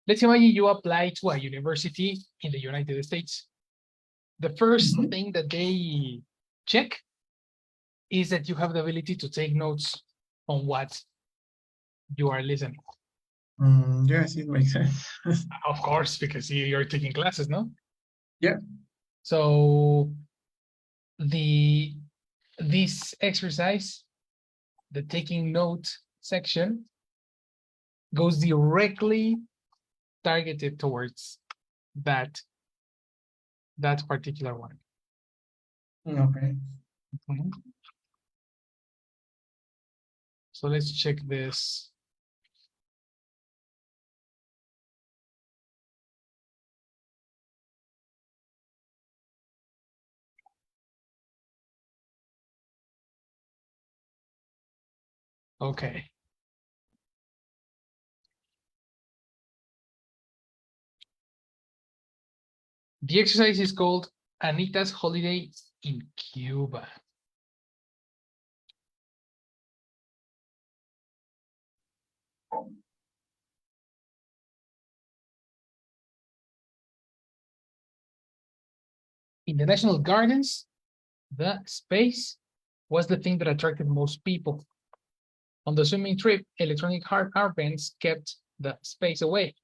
let's imagine you apply to a university in the United States. The first thing that they check is that you have the ability to take notes on what you are listening. Yes, it makes sense. Of course, because you're taking classes, no? Yeah. So this exercise, the taking note section, goes directly targeted towards that particular one. Okay. So let's check this. Okay. The exercise is called Anita's Holiday in Cuba. In the National Gardens, the space was the thing that attracted most people. On the swimming trip, electronic armbands kept the space away.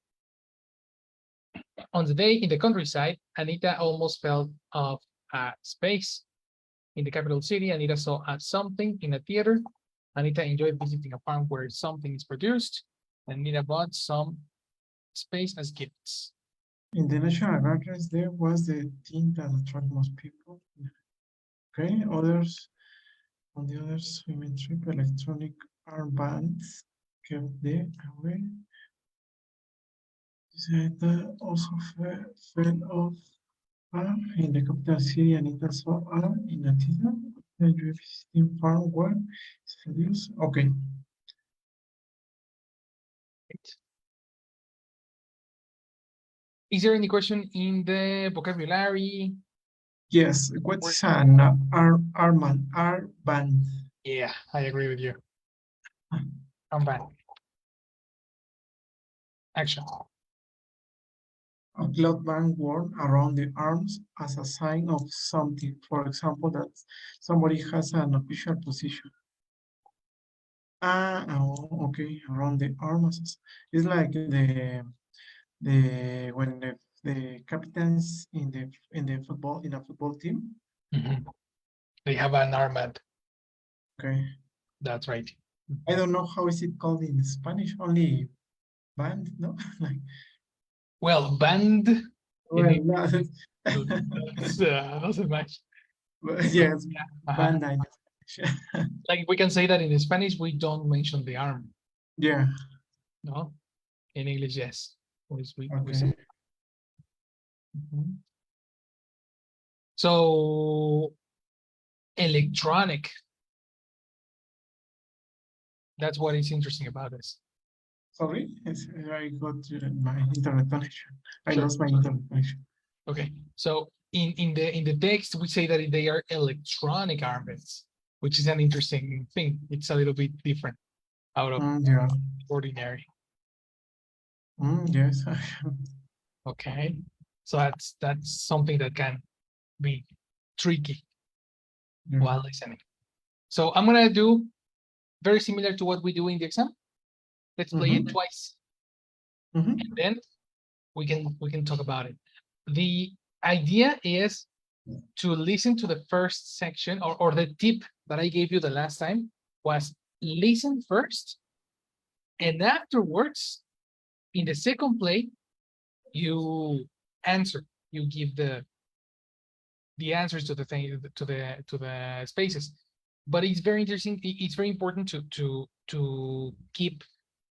On the day in the countryside, Anita almost fell off space. In the capital city, Anita saw something in a theater. Anita enjoyed visiting a farm where something is produced. And Anita bought some space as gifts. In the National Gardens, there was the thing that attracted most people. Okay, others, on the other swimming trip, electronic armbands kept them away. That also fell off in the capital city, Anita saw in a theater. You visiting farm where it's produced. Okay. Is there any question in the vocabulary? Yes, what's an armband? Yeah, I agree with you. Armband. Action. A cloth band worn around the arms as a sign of something. For example, that somebody has an official position. Oh, okay, around the arms. It's like the when the captains in the football in a football team. They have an armband. Okay. That's right. I don't know how is it called in Spanish. Only band, no? Like. Well, band. Well, no, Doesn't match. yes, band. Like we can say that in Spanish, we don't mention the arm. Yeah. No. In English, yes. We Okay. say. So electronic. That's what is interesting about this. Sorry, I got my internet connection. I Sure. lost my internet connection. Okay, so in the text we say that they are electronic armbands, which is an interesting thing. It's a little bit different out of Yeah. ordinary. Yes. Okay, so that's something that can be tricky while listening. So I'm gonna do very similar to what we do in the exam. Let's play it twice, and then we can talk about it. The idea is to listen to the first section, or the tip that I gave you the last time was listen first, and afterwards, in the second play, you answer. You give the answers to the thing to the spaces. But it's very interesting. It's very important to keep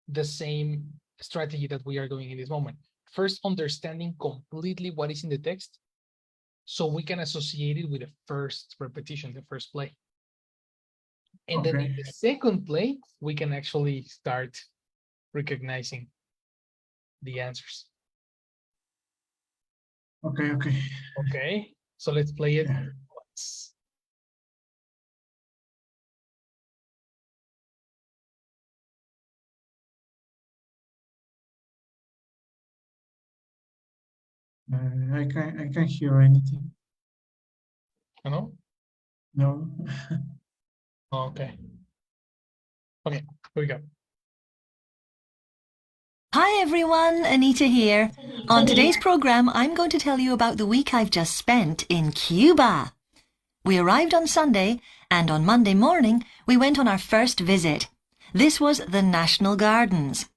the same strategy that we are doing in this moment. First, understanding completely what is in the text, so we can associate it with the first repetition, the first play. And then in the second play, we can actually start recognizing the answers. Okay, so let's play it once. I can't hear anything. No? No. Okay. Okay, here we go. Hi everyone, Anita here. On today's program, I'm going to tell you about the week I've just spent in Cuba. We arrived on Sunday, and on Monday morning, we went on our first visit. This was the National Gardens.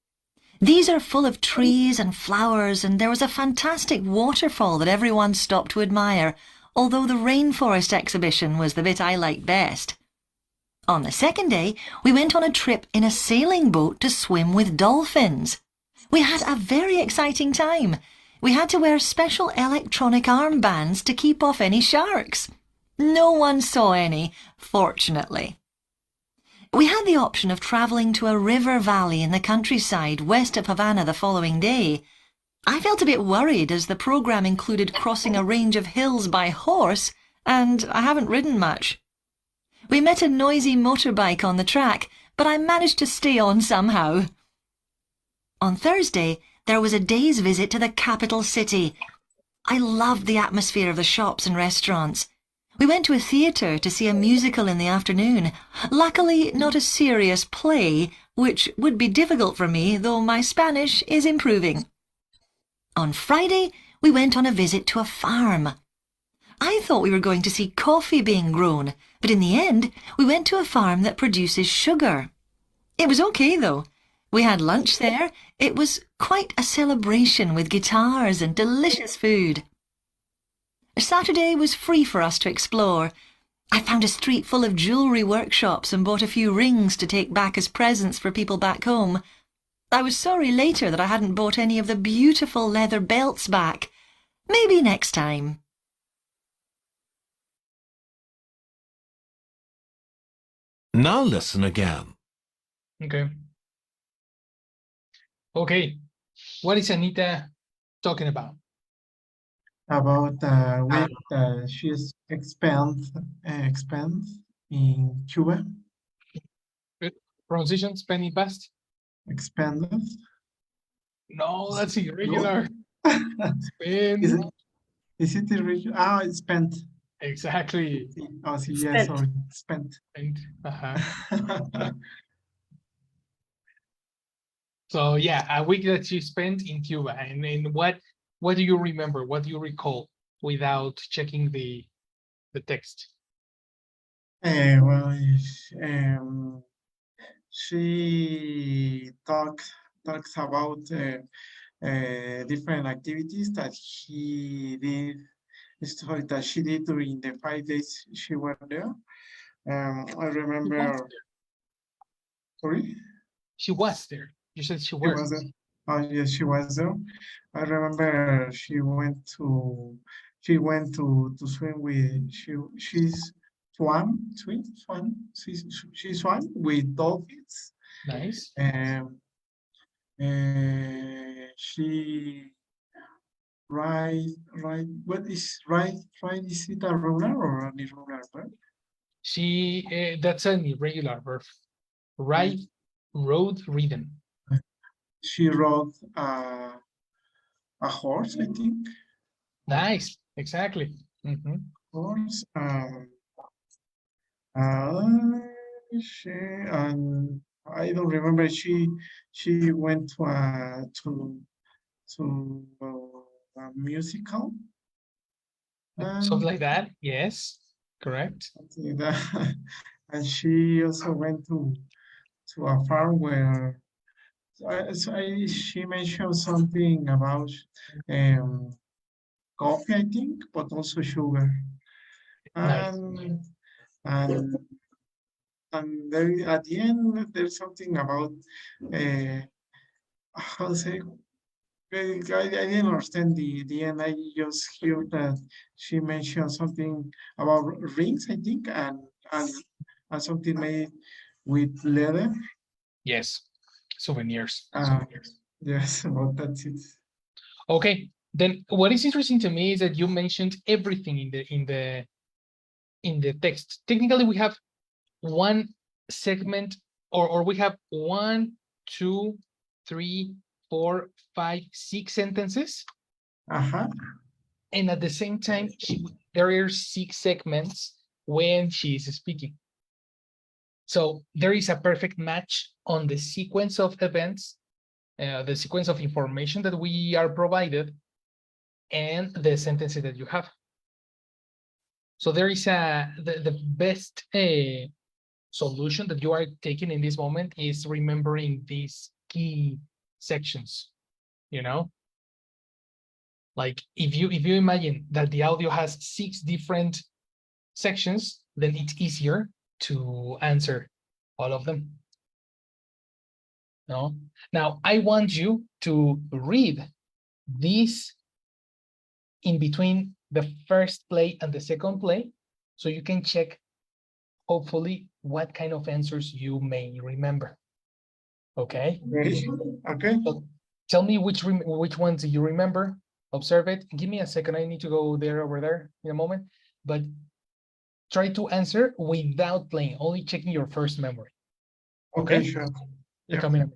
These are full of trees and flowers, and there was a fantastic waterfall that everyone stopped to admire, although the rainforest exhibition was the bit I liked best. On the second day, we went on a trip in a sailing boat to swim with dolphins. We had a very exciting time. We had to wear special electronic armbands to keep off any sharks. No one saw any, fortunately. We had the option of travelling to a river valley in the countryside west of Havana the following day. I felt a bit worried as the programme included crossing a range of hills by horse, and I haven't ridden much. We met a noisy motorbike on the track, but I managed to stay on somehow. On Thursday, there was a day's visit to the capital city. I loved the atmosphere of the shops and restaurants. We went to a theatre to see a musical in the afternoon. Luckily, not a serious play, which would be difficult for me, though my Spanish is improving. On Friday, we went on a visit to a farm. I thought we were going to see coffee being grown, but in the end, we went to a farm that produces sugar. It was okay, though. We had lunch there. It was quite a celebration with guitars and delicious food. Saturday was free for us to explore. I found a street full of jewellery workshops and bought a few rings to take back as presents for people back home. I was sorry later that I hadn't bought any of the beautiful leather belts back. Maybe next time. Now listen again. Okay. Okay. What is Anita talking about? About the week that she expands in Cuba. Pronunciation, spending past? Expanded. No, that's irregular. Spend. Is it irregular? Ah, it's spent. Exactly. Oh, see, yes, sorry, spent. Spend. So yeah, a week that she spent in Cuba. And what do you remember? What do you recall without checking the text? Well, she talks about different activities that he did. Sorry, that she did during the 5 days she was there. I remember. Sorry. She was there. You said she She was. was there. Oh yes, she was there. I remember she went to swim with she swam with dolphins. Nice. She what is ride is it a ruler or an irregular verb? She that's an irregular verb. Ride, rode, ridden. She rode a horse, I think. Nice, exactly. Horse. She I don't remember. She went to a musical. Something like that. Yes, correct. Something like that. And she also went to a farm where she mentioned something about coffee, I think, but also sugar. Nice. And there at the end there's something about how to say. I didn't understand the end. I just heard that she mentioned something about rings, I think, and something made with leather. Yes, souvenirs. Yes, but that's it. Okay, then what is interesting to me is that you mentioned everything in the text. Technically, we have one segment, or we have 1, 2, 3, 4, 5, 6 sentences. And at the same time, there are 6 segments when she is speaking. So there is a perfect match on the sequence of events, the sequence of information that we are provided, and the sentences that you have. So there is the best solution that you are taking in this moment is remembering these key sections, you know? Like if you imagine that the audio has 6 different sections, then it's easier to answer all of them. No? Now I want you to read this in between the first play and the second play, so you can check hopefully what kind of answers you may remember. Okay. Okay. So tell me which ones do you remember. Observe it. Give me a second. I need to go over there in a moment. But try to answer without playing, only checking your first memory. Okay, sure. You're coming up.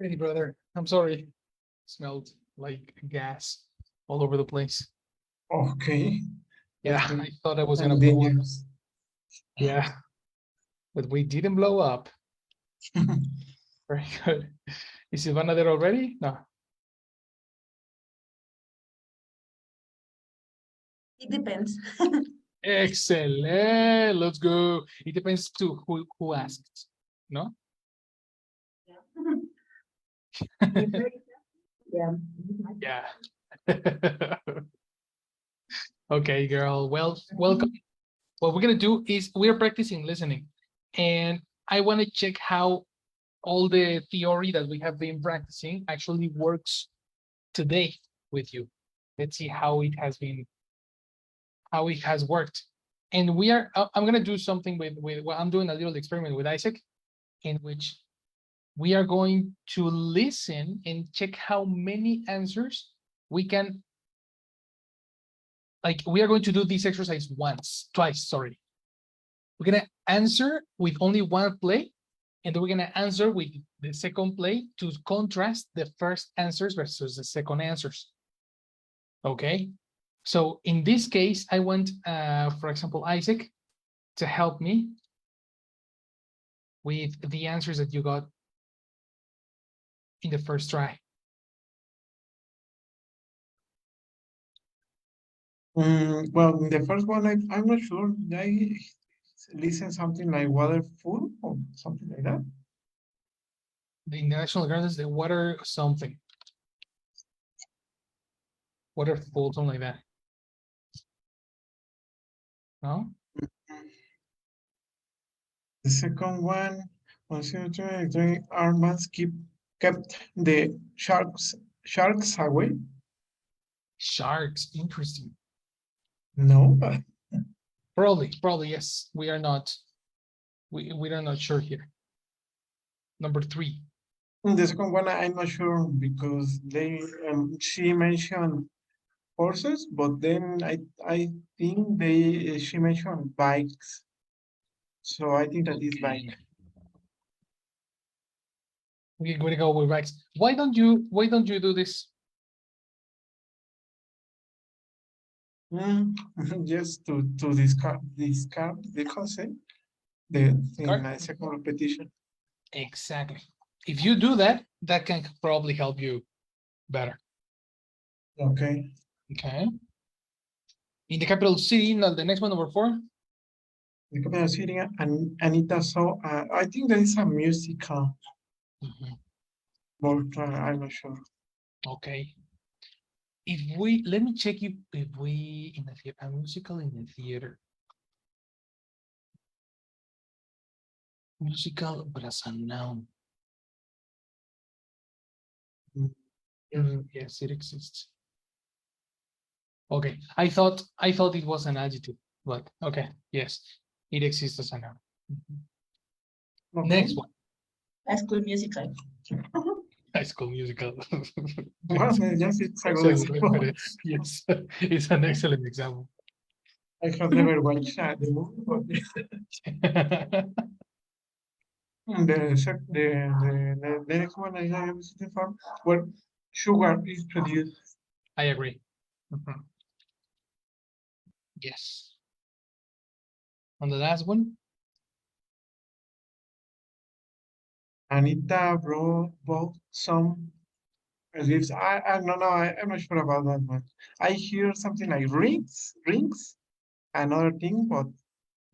Ready, brother. I'm sorry. Smelled like gas all over the place. Okay. Yeah, That's I thought I was gonna and blow up. dangerous. Yeah, but we didn't blow up. Very good. Is Silvana there already? No. It depends. Excellent. Let's go. It depends to who asked. No? Yeah. Yeah. Okay, girl. Well, welcome. What we're gonna do is we're practicing listening, and I want to check how all the theory that we have been practicing actually works today with you. Let's see how it has been, how it has worked. And we are, I'm gonna do something with well, I'm doing a little experiment with Isaac, in which we are going to listen and check how many answers we can, like, we are going to do this exercise twice, sorry. We're gonna answer with only one play, and then we're gonna answer with the second play to contrast the first answers versus the second answers. Okay, so in this case, I want, for example, Isaac to help me with the answers that you got in the first try. Well, in the first one, I'm not sure. I listen something like waterfall or something like that. The National Gardens, the water something. Waterfall, something like that. No? The second one, electronic armbands kept the sharks away. Sharks, interesting. No, Probably, yes. We are not, we are not sure here. Number 3. the second one I'm not sure because she mentioned horses, but then I think she mentioned bikes. So I think that is bike. We're going to go with bikes. Why don't you do this? Just to discard the concept in Discard? my second repetition. Exactly. If you do that, that can probably help you better. Okay. Okay. In the capital city, now the next one, number 4. The capital city and Anita saw. I think that is a musical, but I'm not sure. Okay. If we, let me check if we in the theater, a musical in the theater. Musical, but as a noun. Yes, it exists. Okay, I thought it was an adjective, but okay, yes, it exists as a noun. Okay. Next one, High School Musical. High School Musical. Well, yes, it's a good Excellent example. reference. Yes, it's an excellent example. I have never watched the movie, but the next one I have visited from where sugar is produced. I agree. Yes. On the last one, Anita bought some gifts. I don't know. I'm not sure about that one. I hear something like rings, another thing, but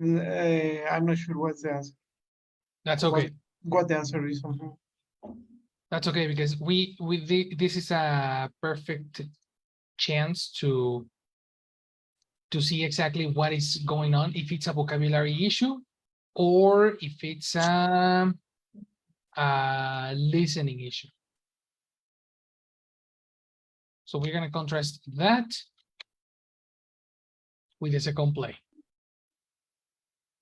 I'm not sure what's the answer. that's okay. What the answer is. That's okay because this is a perfect chance to see exactly what is going on, if it's a vocabulary issue or if it's a listening issue. So we're going to contrast that with the second play.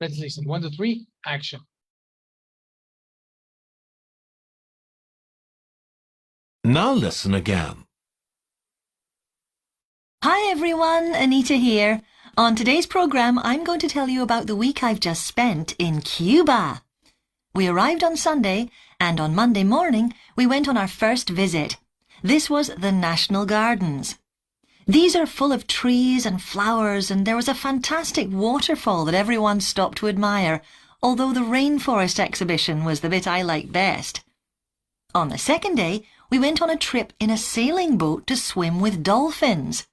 Let's listen. 1, 2, 3, action. Now listen again. Hi everyone, Anita here. On today's program, I'm going to tell you about the week I've just spent in Cuba. We arrived on Sunday, and on Monday morning we went on our first visit. This was the National Gardens. These are full of trees and flowers, and there was a fantastic waterfall that everyone stopped to admire, although the rainforest exhibition was the bit I liked best. On the second day, we went on a trip in a sailing boat to swim with dolphins.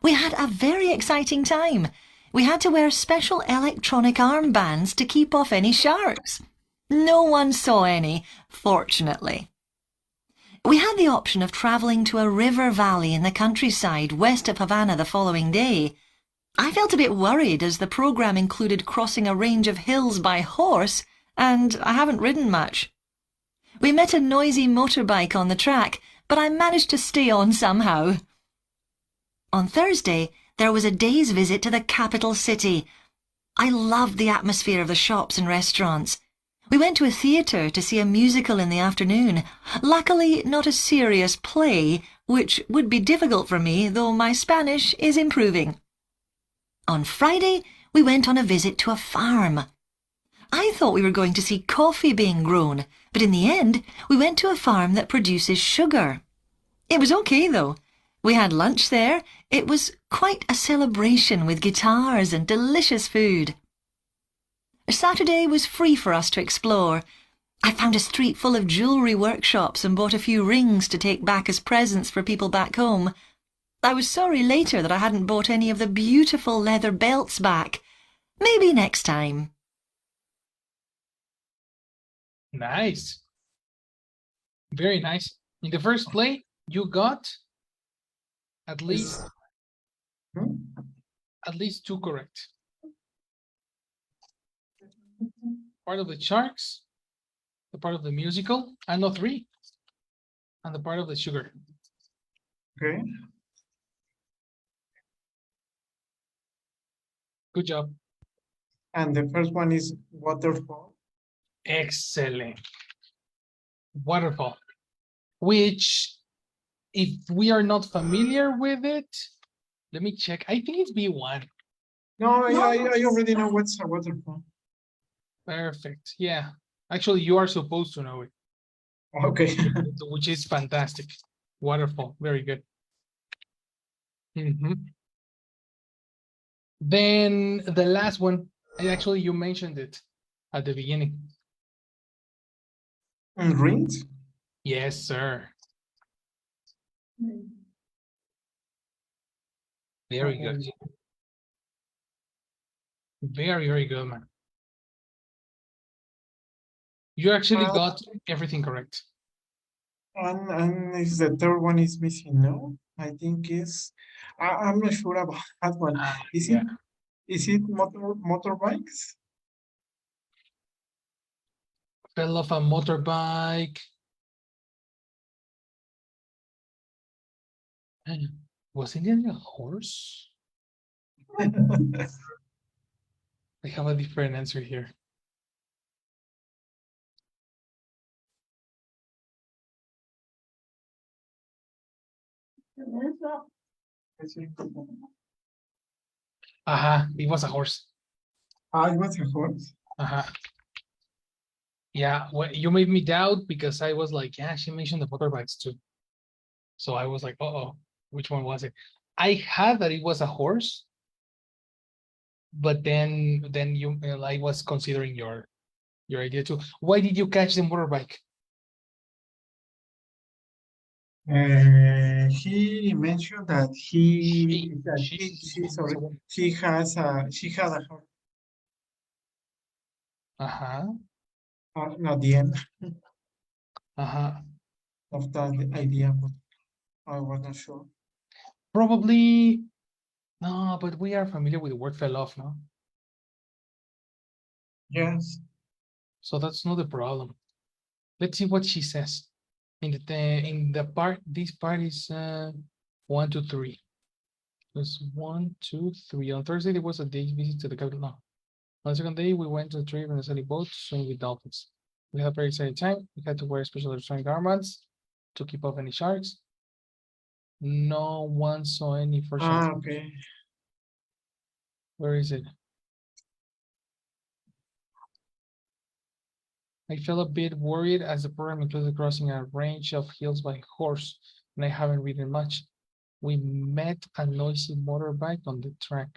We had a very exciting time. We had to wear special electronic armbands to keep off any sharks. No one saw any, fortunately. We had the option of travelling to a river valley in the countryside west of Havana the following day. I felt a bit worried as the programme included crossing a range of hills by horse, and I haven't ridden much. We met a noisy motorbike on the track, but I managed to stay on somehow. On Thursday, there was a day's visit to the capital city. I loved the atmosphere of the shops and restaurants. We went to a theatre to see a musical in the afternoon. Luckily, not a serious play, which would be difficult for me, though my Spanish is improving. On Friday, we went on a visit to a farm. I thought we were going to see coffee being grown, but in the end, we went to a farm that produces sugar. It was okay, though. We had lunch there. It was quite a celebration with guitars and delicious food. Saturday was free for us to explore. I found a street full of jewellery workshops and bought a few rings to take back as presents for people back home. I was sorry later that I hadn't bought any of the beautiful leather belts back. Maybe next time. Nice. Very nice. In the first play, you got at least two correct. Part of the sharks, the part of the musical, and no 3, and the part of the sugar. Okay. Good job. And the first one is waterfall. Excellent. Waterfall, which, if we are not familiar with it, let me check. I think it's B1. No, I already know what's a waterfall. Perfect. Yeah. Actually, you are supposed to know it, Okay. which is fantastic. Waterfall. Very good. Then the last one, actually, you mentioned it at the beginning. And rings? Yes, sir. Very good. Very, very good, man. You actually got everything correct. And is the third one is missing? No, I think I'm not sure about that one. Is it motorbikes? Fell off a motorbike. Was it a horse? I have a different answer here. It was a horse. It was a horse. Yeah, well, you made me doubt because I was like, yeah, she mentioned the motorbikes too. So I was like, uh-oh, which one was it? I had that it was a horse, but then you, I was considering your idea too. Why did you catch the motorbike? He mentioned that she had a horse. Not the end of that idea, but I was not sure. Probably no, but we are familiar with the word fell off, no? Yes. So that's not the problem. Let's see what she says. In the part, this part is 1, 2, 3. There's 1, 2, 3. On Thursday there was a day visit to the capital. No. On the second day we went to a trip in a sunny boat to swim with dolphins. We had a very exciting time. We had to wear special electronic armbands to keep off any sharks. No one saw any for sure. Okay. Where is it? I felt a bit worried as the program included crossing a range of hills by horse, and I haven't ridden much. We met a noisy motorbike on the track.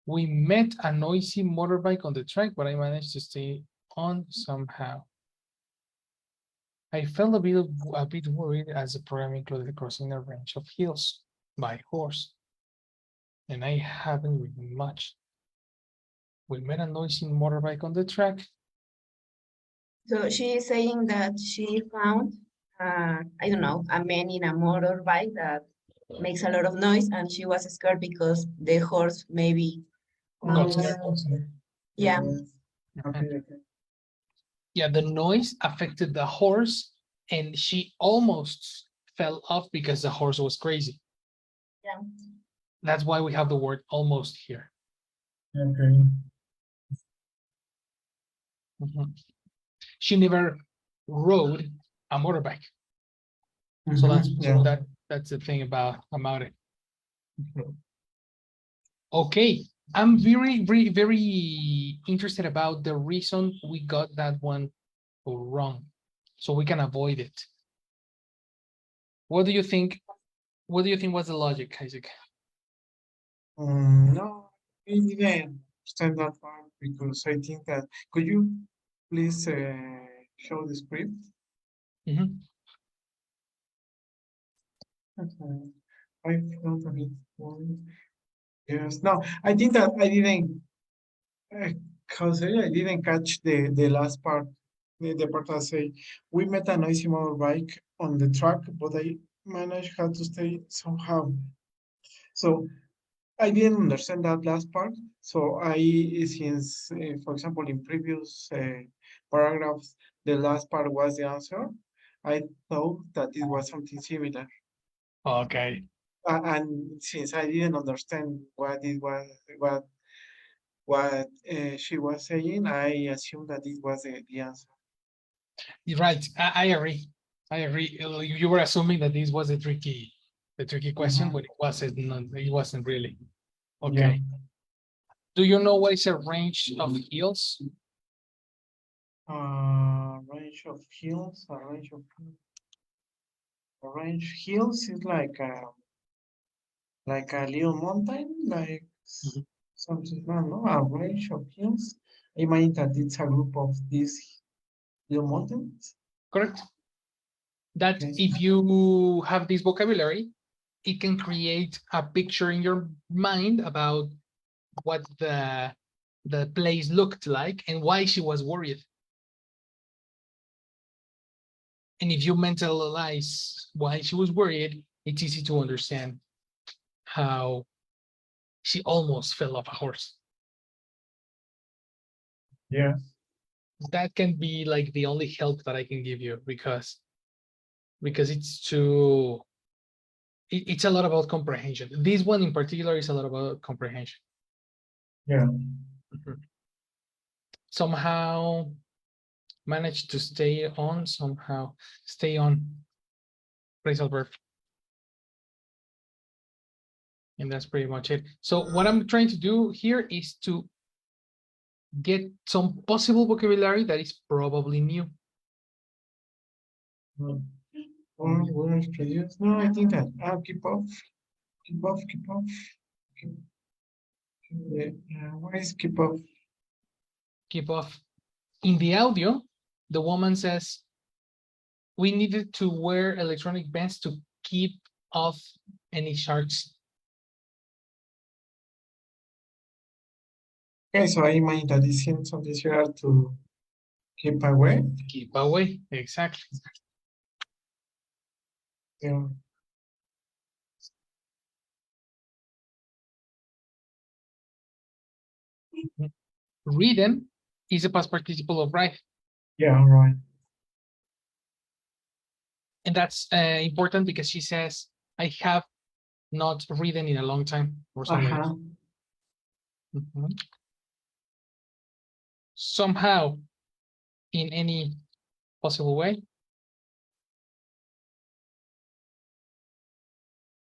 We met a noisy motorbike on the track, but I managed to stay on somehow. I felt a bit worried as the program included crossing a range of hills by horse, and I haven't ridden much. We met a noisy motorbike on the track. So she is saying that she found, I don't know, a man in a motorbike that makes a lot of noise, and she was scared because the horse maybe. Got moves. Yeah. Okay, okay. Yeah, the noise affected the horse, and she almost fell off because the horse was crazy. Yeah. That's why we have the word almost here. Okay. Mhm. She never rode a motorbike. So that's the thing about it. Okay, I'm very interested about the reason we got that one wrong, so we can avoid it. What do you think? What do you think was the logic, Isaac? No, I didn't understand that part because I think that could you please show the script? Mhm. I felt a bit worried. Yes, no, I think that I didn't. Cause I didn't catch the last part. The part that say we met a noisy motorbike on the track, but I managed how to stay somehow. So I didn't understand that last part. So since for example, in previous paragraphs, the last part was the answer. I thought that it was something similar. Okay. And since I didn't understand what it was, what she was saying, I assumed that it was the answer. You're right. I agree. I agree. You were assuming that this was a tricky question, but it wasn't. It wasn't really. Okay. Yeah. Do you know what is a range of hills? Range of hills, a range hills is like a little mountain, like Mhm. something, no, a range of hills. I imagine that it's a group of these little mountains. Correct. That Okay. if you have this vocabulary, it can create a picture in your mind about what the place looked like and why she was worried. And if you mentalize why she was worried, it's easy to understand how she almost fell off a horse. Yeah. That can be like the only help that I can give you because it's too it's a lot about comprehension. This one in particular is a lot about comprehension. Yeah. Somehow managed to stay on, somehow stay on phrasal verb. And that's pretty much it. So what I'm trying to do here is to get some possible vocabulary that is probably new. Or words produced. No, I think that keep off, keep off, keep off. What is keep off? Keep off. In the audio, the woman says, we needed to wear electronic bands to keep off any sharks. Okay, so I imagine that it's something similar to keep away. Keep away, exactly. Yeah. Ridden is a past participle of ride. Yeah, right. And that's important because she says, I have not ridden in a long time or something like that. Mhm. Somehow, in any possible way.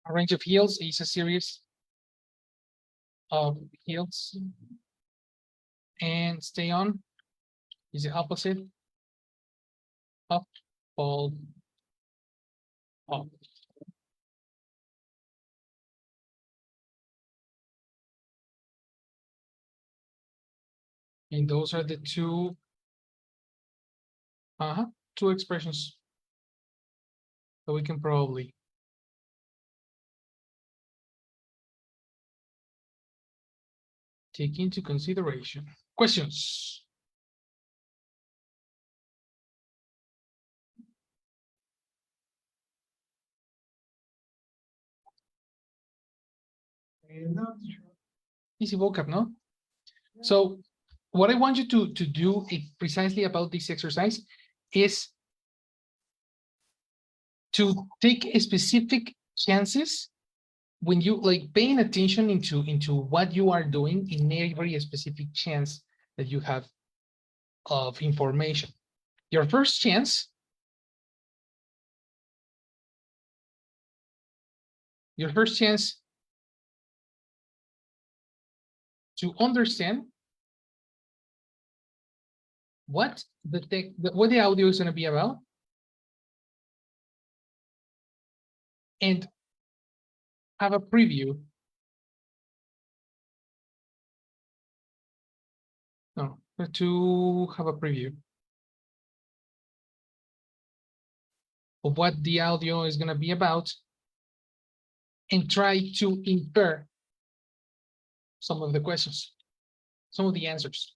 A range of hills is a series of hills. And stay on is the opposite. Up, fall, up. And those are the two expressions that we can probably take into consideration. Questions? Not sure. Easy vocab, no? So what I want you to do precisely about this exercise is to take specific chances when you like paying attention into what you are doing in every specific chance that you have of information. Your first chance, to understand what the audio is going to be about, and have a preview. No, to have a preview of what the audio is going to be about, and try to infer some of the questions, some of the answers.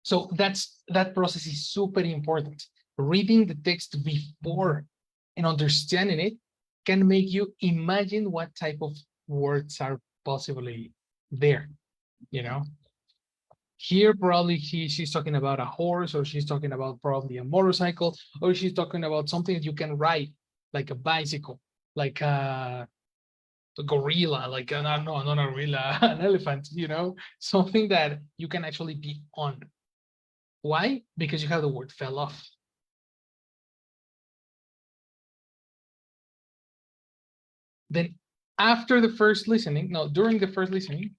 So that process is super important. Reading the text before and understanding it can make you imagine what type of words are possibly there, you know? Here, probably she's talking about a horse, or she's talking about probably a motorcycle, or she's talking about something that you can ride, like a bicycle, like a gorilla, like no, not a gorilla, an elephant, you know, something that you can actually be on. Why? Because you have the word fell off. Then after the first listening, no, during the first listening,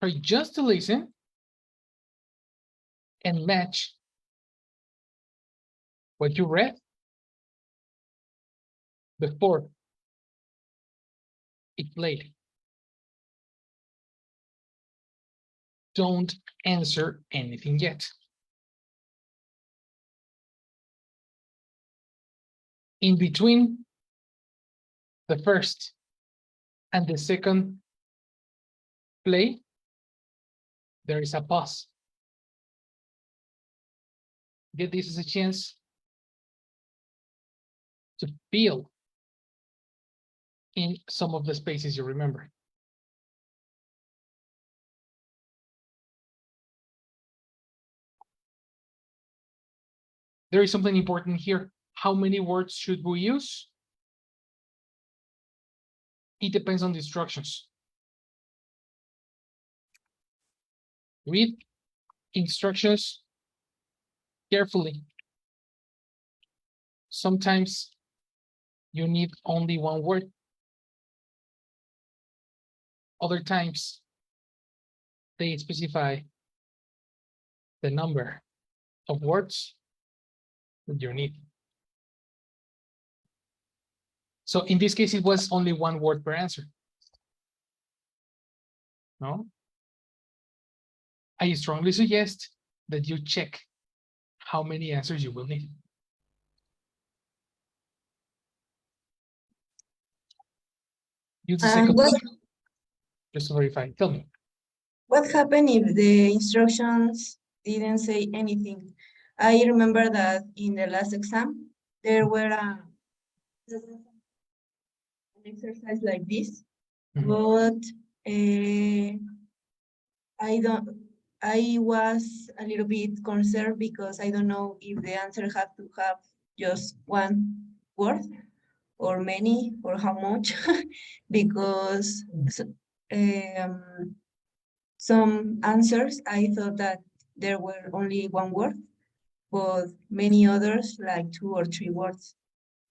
try just to listen and match what you read before it played. Don't answer anything yet. In between the first and the second play, there is a pause. Get this as a chance to feel in some of the spaces you remember. There is something important here. How many words should we use? It depends on the instructions. Read instructions carefully. Sometimes you need only one word. Other times, they specify the number of words that you need. So in this case, it was only one word per answer. No? I strongly suggest that you check how many answers you will need. Use the second one, just to verify. Tell me. What happened if the instructions didn't say anything? I remember that in the last exam, there were an exercise like this, but I was a little bit concerned because I don't know if the answer had to have just one word or many or how much, because some answers I thought that there were only one word, but many others like 2 or 3 words.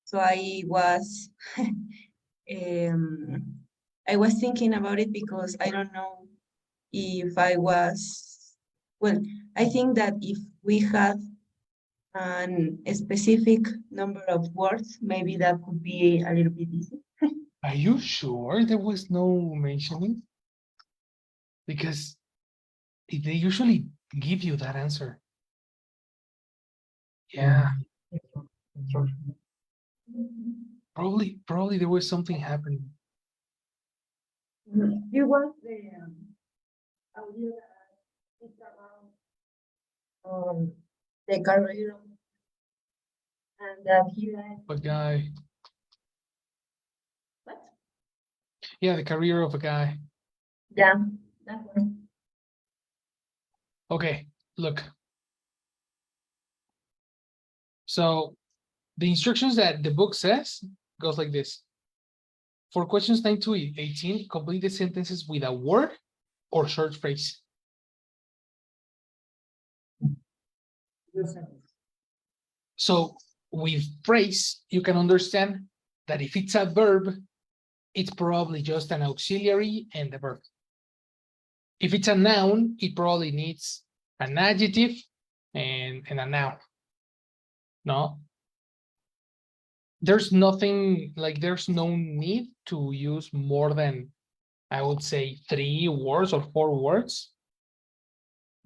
So I was thinking about it because I don't know if I was, well, I think that if we had a specific number of words, maybe that could be a little bit easy. Are you sure there was no mentioning? Because they usually give you that answer. Yeah, Instruction. probably there was something happening. You want the audio that it's about the career and that he like A guy. what? Yeah, the career of a guy. Yeah, that one. Okay, look. So the instructions that the book says goes like this. For questions 9 to 18, complete the sentences with a word or short phrase. So with phrase, you can understand that if it's a verb, it's probably just an auxiliary and the verb. If it's a noun, it probably needs an adjective and a noun. No? There's nothing like there's no need to use more than, I would say, 3 words or 4 words,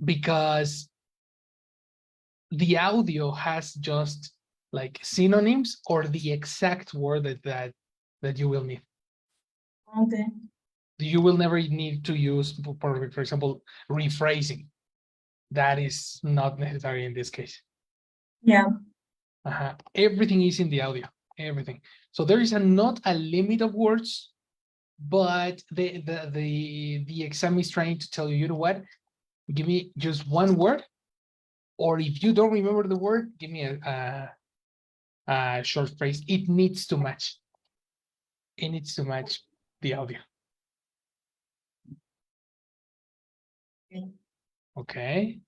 because the audio has just like synonyms or the exact word that you will need. Okay. You will never need to use, for example, rephrasing. That is not necessary in this case. Yeah. Everything is in the audio, everything. So there is not a limit of words, but the exam is trying to tell you, you know what? Give me just one word, or if you don't remember the word, give me a short phrase. It needs to match. It needs to match the audio. Okay.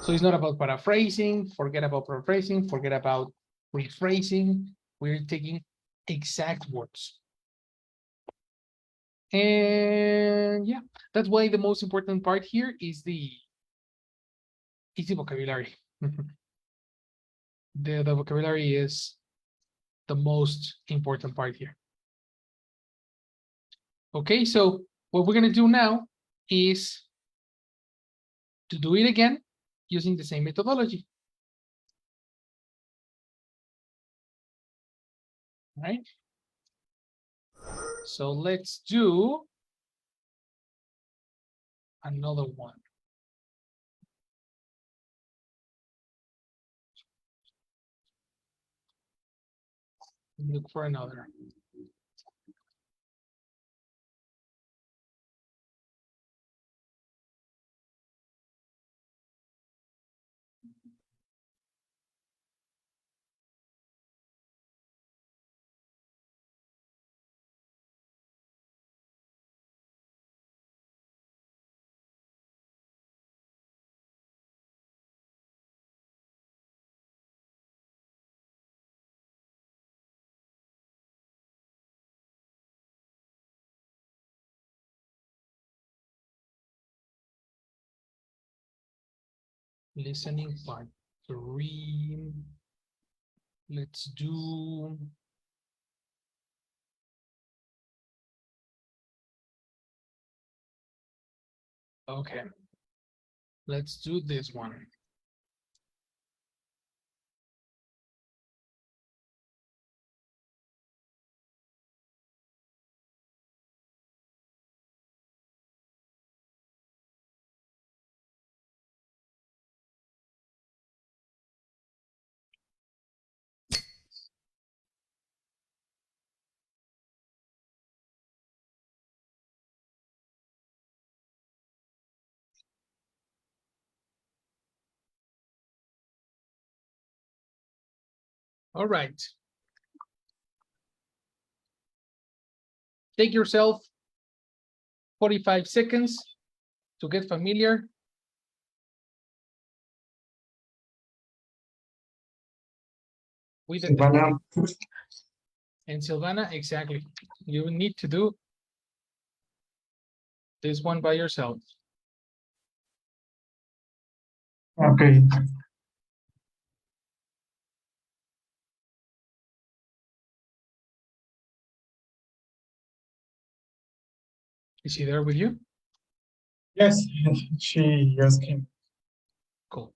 So it's not about paraphrasing. Forget about paraphrasing. Forget about rephrasing. We're taking exact words. And yeah, that's why the most important part here is the vocabulary. The vocabulary is the most important part here. Okay, so what we're gonna do now is to do it again using the same methodology. All right. So let's do another one. Look for another. Listening part 3. Let's do okay. Let's do this one. All right. Take yourself 45 seconds to get familiar. With the Silvana. and Silvana, exactly. You need to do this one by yourself. Okay. Is she there with you? Yes, she just came. Cool.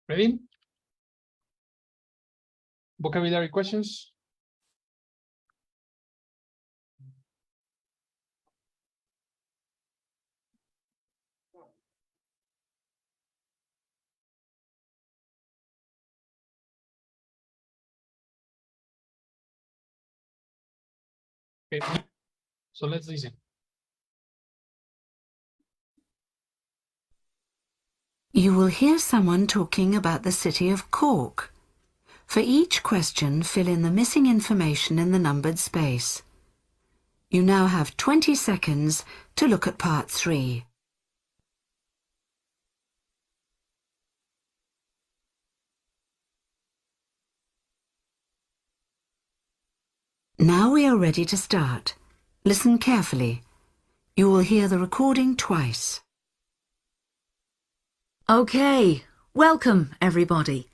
Ready? Vocabulary questions? Okay, so let's listen. You will hear someone talking about the city of Cork. For each question, fill in the missing information in the numbered space. You now have 20 seconds to look at part 3. Now we are ready to start. Listen carefully. You will hear the recording twice. Okay, welcome everybody.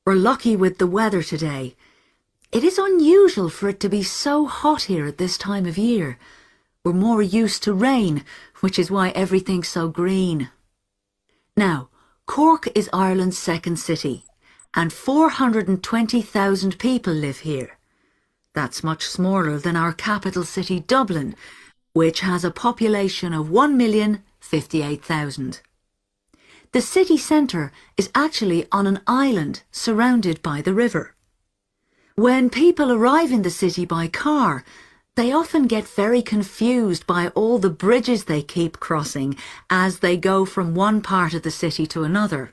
We're lucky with the weather today. It is unusual for it to be so hot here at this time of year. We're more used to rain, which is why everything's so green. Now, Cork is Ireland's second city, and 420,000 people live here. That's much smaller than our capital city, Dublin, which has a population of 1,058,000. The city centre is actually on an island surrounded by the river. When people arrive in the city by car, they often get very confused by all the bridges they keep crossing as they go from one part of the city to another.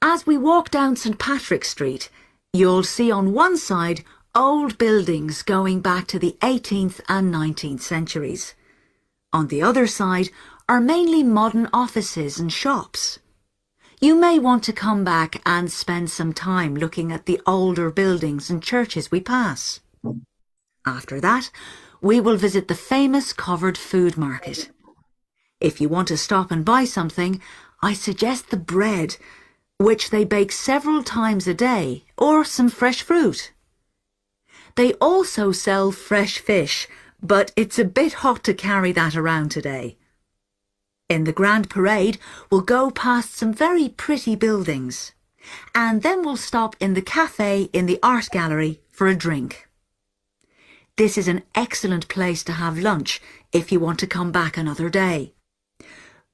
As we walk down St. Patrick's Street, you'll see on one side old buildings going back to the 18th and 19th centuries. On the other side are mainly modern offices and shops. You may want to come back and spend some time looking at the older buildings and churches we pass. After that, we will visit the famous covered food market. If you want to stop and buy something, I suggest the bread, which they bake several times a day, or some fresh fruit. They also sell fresh fish, but it's a bit hot to carry that around today. In the Grand Parade, we'll go past some very pretty buildings, and then we'll stop in the cafe in the art gallery for a drink. This is an excellent place to have lunch if you want to come back another day.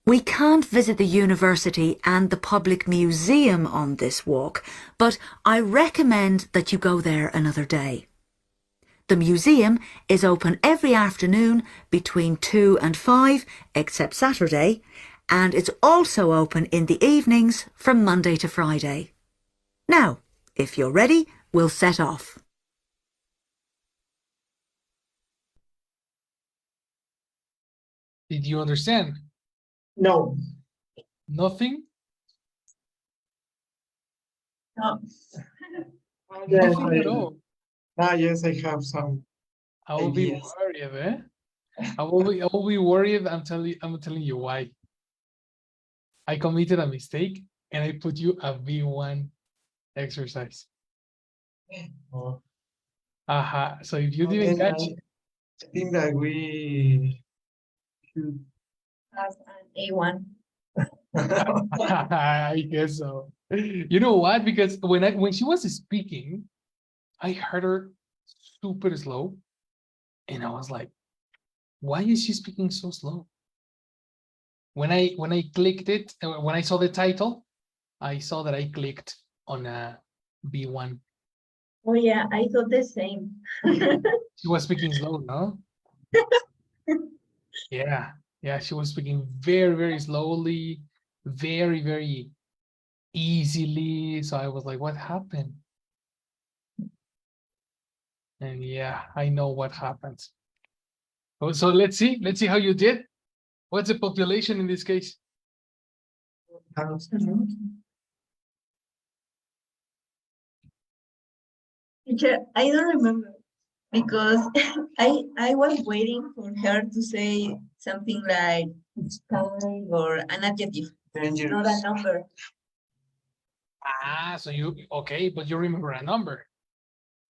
We can't visit the university and the public museum on this walk, but I recommend that you go there another day. The museum is open every afternoon between 2 and 5, except Saturday, and it's also open in the evenings from Monday to Friday. Now, if you're ready, we'll set off. Did you understand? No. Nothing? No. Yes, Nothing at all. yes, I have some I will be ideas. worried, eh? I will be worried. I'm telling you why. I committed a mistake and I put you a V1 exercise. Oh, So if you didn't then catch, I think that we should. As an A1. I guess so. You know what? Because when she was speaking, I heard her super slow, and I was like, "Why is she speaking so slow?" When I clicked it, when I saw the title, I saw that I clicked on a B1. Oh yeah, I thought the same. She was speaking slow, no? Yeah, she was speaking very, very slowly, very, very easily. So I was like, what happened? And yeah, I know what happened. Oh, so let's see how you did. What's the population in this case? Teacher, I don't remember because I was waiting for her to say something like sky or an adjective, not a Dangerous. number. Ah, so you okay, but you remember a number.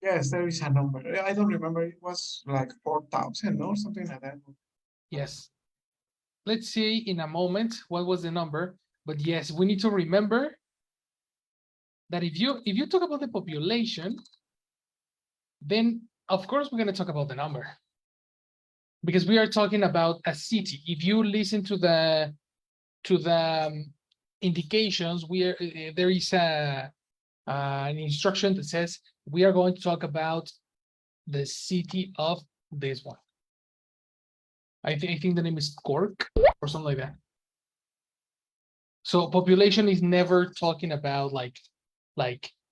Yes, there is a number. I don't remember. It was like 4,000 or something like that. Yes. Let's see in a moment what was the number. But yes, we need to remember that if you talk about the population, then of course we're going to talk about the number. Because we are talking about a city. If you listen to the indications, there is an instruction that says we are going to talk about the city of this one. I think the name is Cork or something like that. So population is never talking about like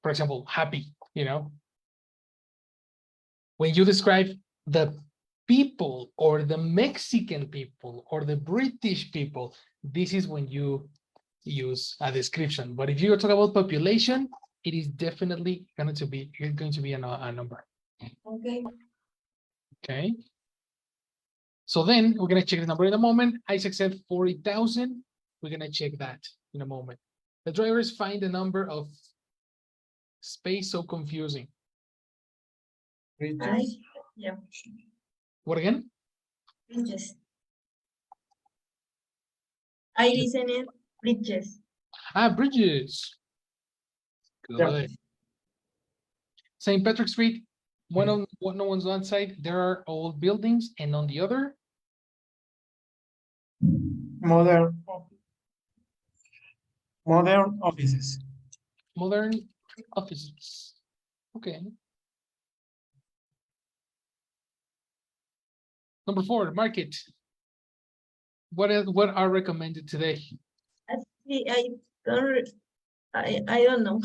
for example, happy, you know. When you describe the people or the Mexican people or the British people, this is when you use a description. But if you talk about population, it is definitely going to be a number. Okay. Okay. So then we're going to check the number in a moment. Isaac said 40,000. We're going to check that in a moment. The drivers find the number of space so confusing. Bridges. Yeah, What again? bridges. I listened bridges. Ah, bridges. Good. Yeah. St. Patrick Street, one on one side, there are old buildings, and on the other, Modern offices. modern offices. Okay. Number 4, market. What are recommended today? Actually, I don't know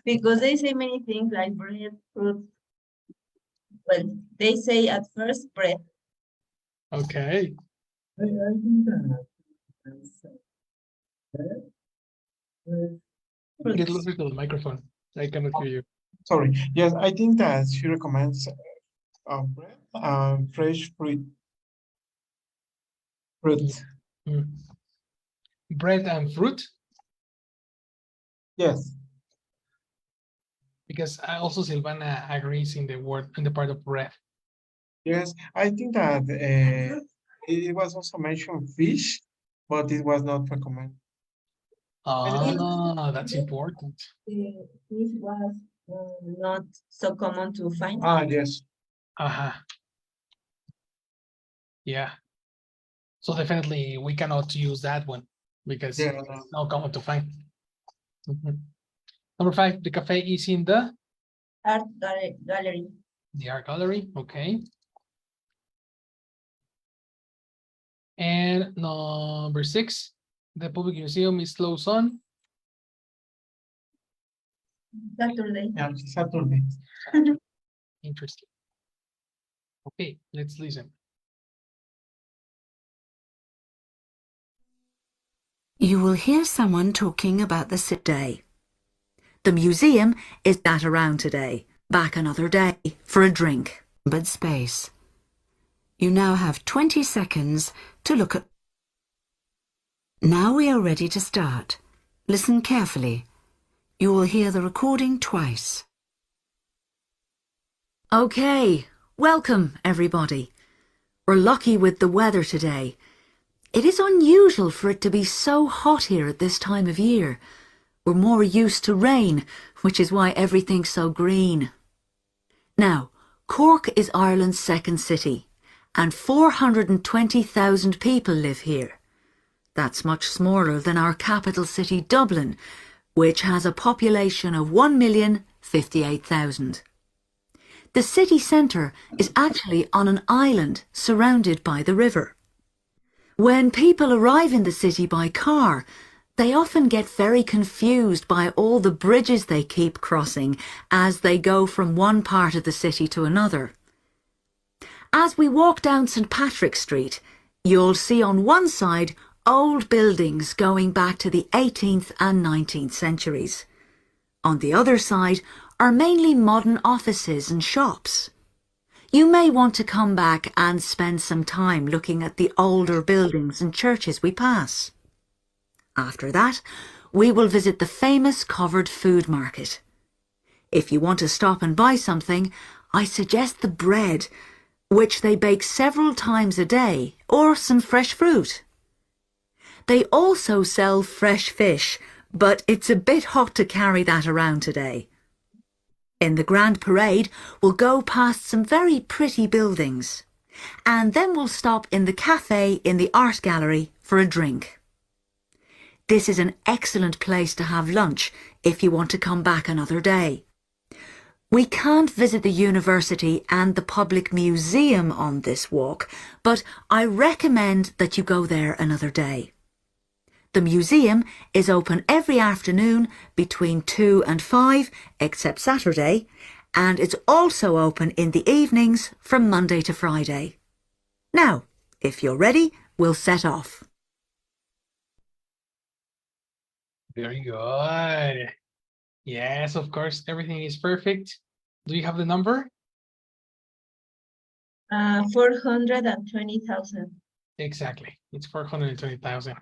because they say many things like bread, fruit. Well, they say at first bread. Okay. I think Get Fruits. closer to the microphone. I cannot hear you. sorry. Yes, I think that she recommends bread, fresh fruit. Mm. Bread and fruit, Yes. because also Silvana agrees in the part of bread. Yes, I think that it was also mentioned fish, but it was not recommended. Ah, that's important. This was not so common to find. Ah, yes. Uh-huh. Yeah. So definitely we cannot use that one because Yeah. it's not common to find. Mhm. Number 5, the cafe is in the Art gallery. art gallery. Okay. And number 6, the public museum is closed on Saturday. Yeah, Saturday. interesting. Okay, let's listen. You will hear someone talking about the sit day. The museum is that around today, back another day, for a drink, but space. You now have 20 seconds to look at... Now we are ready to start. Listen carefully. You will hear the recording twice. Okay, welcome everybody. We're lucky with the weather today. It is unusual for it to be so hot here at this time of year. We're more used to rain, which is why everything's so green. Now, Cork is Ireland's second city, and 420,000 people live here. That's much smaller than our capital city, Dublin, which has a population of 1,058,000. The city centre is actually on an island surrounded by the river. When people arrive in the city by car, they often get very confused by all the bridges they keep crossing as they go from one part of the city to another. As we walk down St. Patrick's Street, you'll see on one side old buildings going back to the 18th and 19th centuries. On the other side are mainly modern offices and shops. You may want to come back and spend some time looking at the older buildings and churches we pass. After that, we will visit the famous covered food market. If you want to stop and buy something, I suggest the bread, which they bake several times a day, or some fresh fruit. They also sell fresh fish, but it's a bit hot to carry that around today. In the Grand Parade, we'll go past some very pretty buildings, and then we'll stop in the cafe in the art gallery for a drink. This is an excellent place to have lunch if you want to come back another day. We can't visit the university and the public museum on this walk, but I recommend that you go there another day. The museum is open every afternoon between 2 and 5, except Saturday, and it's also open in the evenings from Monday to Friday. Now, if you're ready, we'll set off. Very good. Yes, of course, everything is perfect. Do you have the number? 420,000. Exactly. It's 420,000.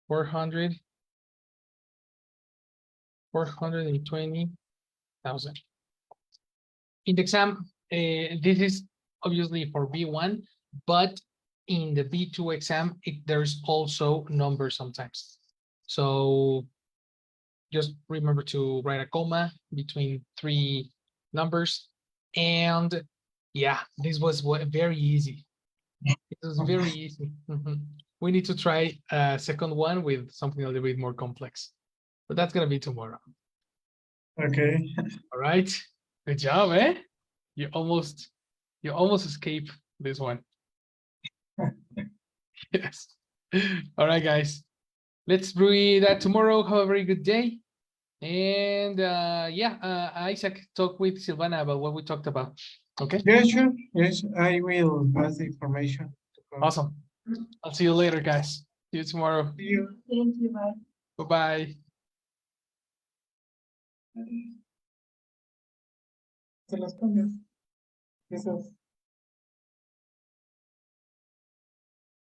420,000. In the exam, this is obviously for B1, but in the B2 exam, there's also numbers sometimes. So just remember to write a comma between 3 numbers. And yeah, this was very easy. It was very easy. We need to try a second one with something a little bit more complex, but that's gonna be tomorrow. Okay. All right. Good job, eh? You almost escaped this one. Yes. All right, guys. Let's do that tomorrow. Have a very good day. And Isaac, talk with Silvana about what we talked about. Okay. Yeah, sure. Yes, I will pass the information to her. Awesome. I'll see you later, guys. See you tomorrow. See you. Thank you, bye. Bye-bye. Te las cambias. Esas.